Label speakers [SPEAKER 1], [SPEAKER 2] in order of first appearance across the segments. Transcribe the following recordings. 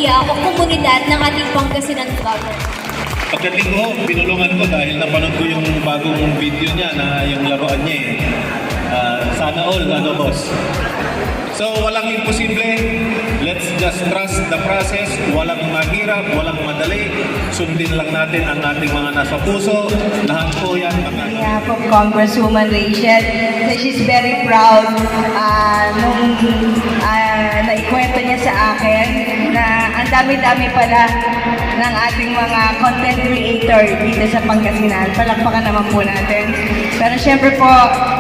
[SPEAKER 1] pamilya o komunidad ng ating Pangasinan vlogger?
[SPEAKER 2] Pagdating ko, pinulungan ko dahil napanood ko yung bagong video niya na yung laruan niya eh. Sana all, ano boss? So, walang imposible. Let's just trust the process. Walang mahirap, walang madali. Sundin lang natin ang ating mga nasa puso. Lahat po yan.
[SPEAKER 3] Yeah, from Congresswoman Rachel, she's very proud nung naikwento niya sa akin na ang dami-dami pala ng ating mga content creator dito sa Pangasinan. Palakpakan naman po natin. Pero syempre po,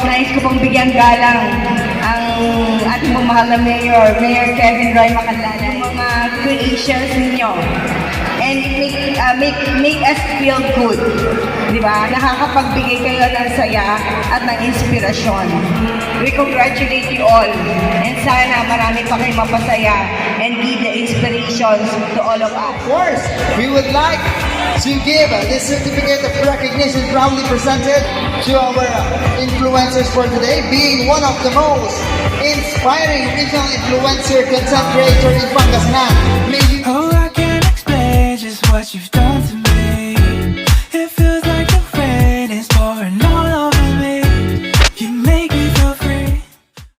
[SPEAKER 3] nais ko pong bigyan galang ang ating mahal na Mayor Kevin Roy Macalala, yung mga creations ninyo. And it make us feel good. Di ba? Nakakapagbigay kayo ng saya at ng inspirasyon. We congratulate you all. And sana marami pa kayong mapasaya and give the inspirations to all of us.
[SPEAKER 4] Of course, we would like to give this certificate of recognition proudly presented to our influencers for today, being one of the most inspiring regional influencer content creator in Pangasinan.
[SPEAKER 5] Oh, I can't explain just what you've done.